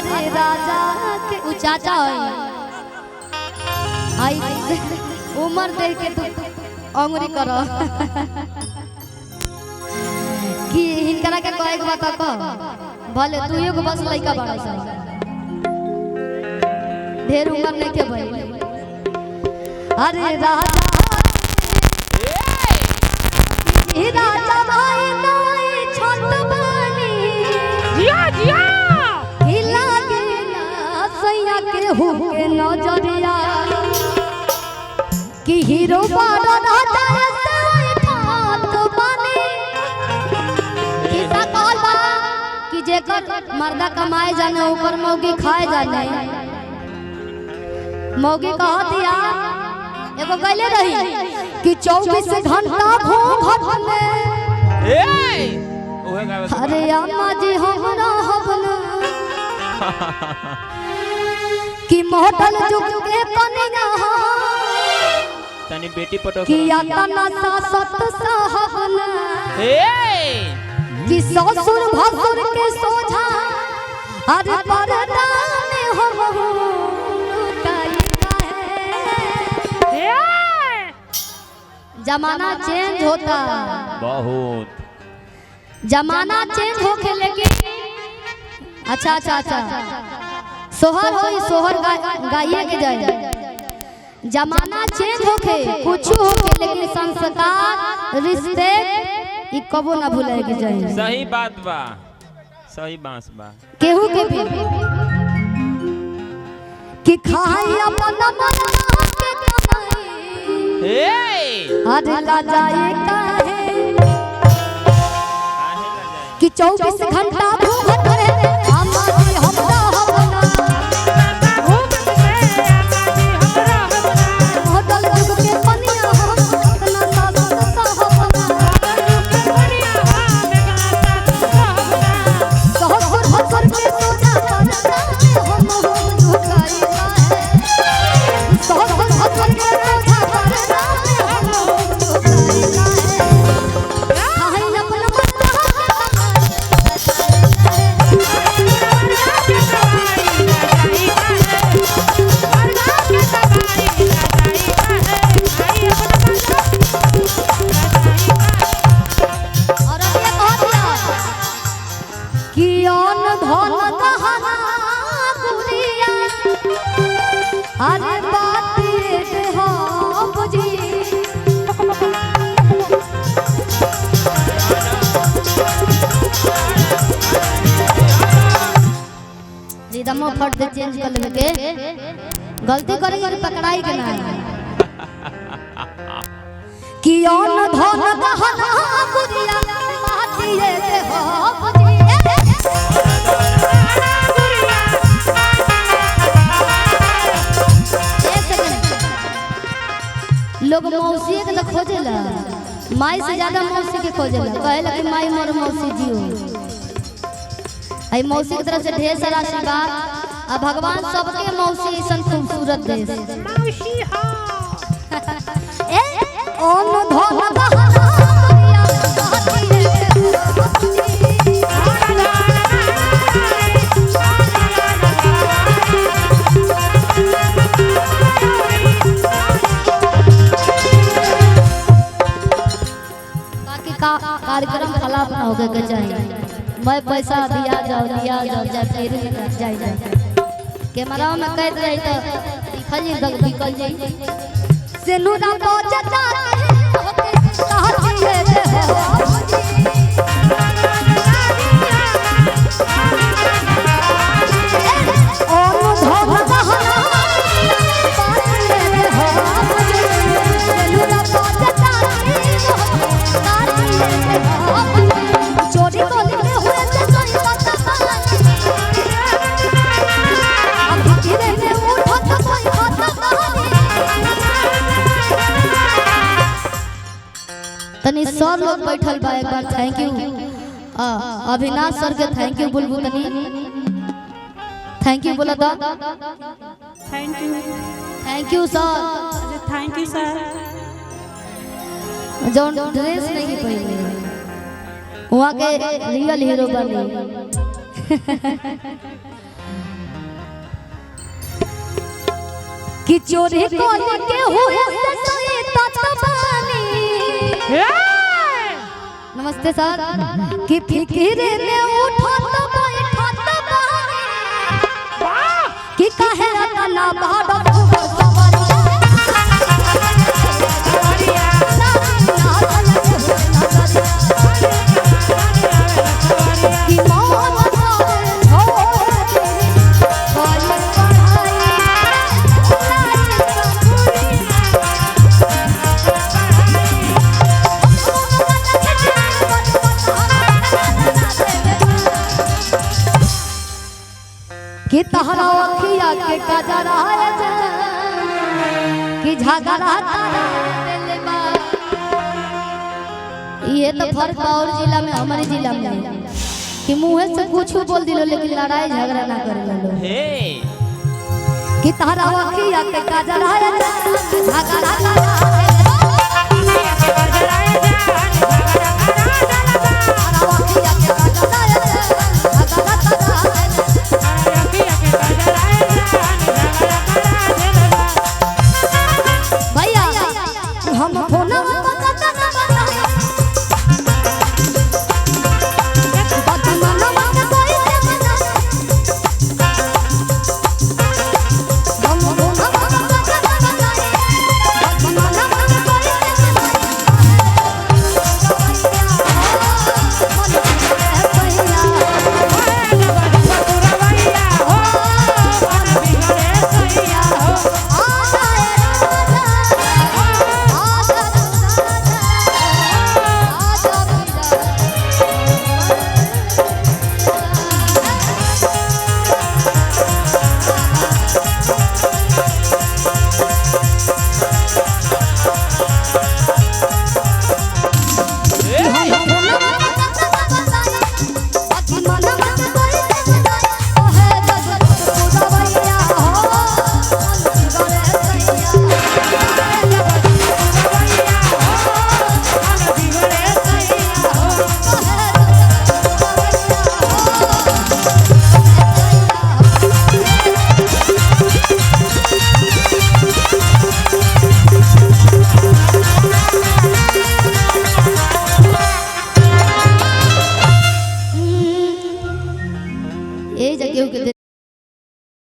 अरे राजा के चाचा आई उम्र देख के तू अंगुरी करो कि हिनकरा के कहे के बात कह भले तू एगो बस लइका बड़ा सा ढेर उम्र नहीं के भाई। अरे राजा ए राजा भाई नई छोट बनी जिया जिया हिला के ना सैया के हो के नजरिया कि हीरो बड़ा राजा से ठात बनी किसा कहला कि जेकर मर्दा कमाए जाने ऊपर मौगी खाए जाने मौगी कहत या एगो गले रही कि 24 घंटा घूंघट में अरे अम्मा जी हमरा हबना कि मॉडल जुग के कन्या तनी बेटी पटो कि यातना सासत साहबना कि ससुर भसुर के सोझा अरे पर्दा में हम जमाना चेंज होता बहुत जमाना चेंज होके लेकिन अच्छा अच्छा अच्छा सोहर हो सोहर गाइए के जाए जमाना चेंज होके कुछ होके लेकिन संस्कार रिश्ते ई कबो ना भूले के जाए। सही बात बा सही बात बा केहू के भी कि खाई अपन मन के कमाई अरे ला जाए काहे कि 24 घंटा घूमत रहे अम्मा जी हमरा हबना होटल जुग के पनिया हम अपना सासत साहबना सहसुर भसुर के सोचा पर्दा में हम झुकाई काहे सहसुर भसुर के सोचा पर्दा में हम झुकाई काहे अपना अरे बात ये हो बुझी रिदमो फट दे चेंज कर लेवे के गलती करेंगे तो पकड़ाई के ना कि ओन धन गहना गुड़िया बात ये हो बुझी लोग मौसी के तो खोजेला माई से ज्यादा मौसी के खोजेला कहेला कि माई मोर मौसी जियो आई मौसी की तरफ से ढेर सारा आशीर्वाद आ भगवान सबके मौसी ऐसा खूबसूरत दे मौसी हो ए ओम धन गहना गुड़िया कार्यक्रम खराब ना होके के चाहिए मैं पैसा दिया जाओ जा फिर जाए कैमरा में कैद रही तो खजी दग निकल जाई से नुरा तो जता होके कहा जिए रे ओ धोखा कहना चोरी कोली में हुए से कोई पता अब धीरे में उठो तो कोई पता तनी सब लोग बैठल बा एक बार थैंक यू अविनाश सर के थैंक यू बोलबू तनी थैंक यू बोला था thank you sir thank you sir जो ड्रेस नहीं पहने वहाँ के रियल हीरो बने कि चोरी कोली के हुए से सोई तत्बानी। नमस्ते सर। कि फिकिर में उठो तो बैठो तो बानी कि कहे रतना बाड़ो कि मौत कि तहरा अखिया के कजरा कि झगड़ा तारा दिल बा। ये तो फर्क और जिला में हमारे जिला में कि मुंह से कुछ बोल दिलो लेकिन लड़ाई झगड़ा ना करे लो। हे कि तहरा अखिया के कजरा झगड़ा तारा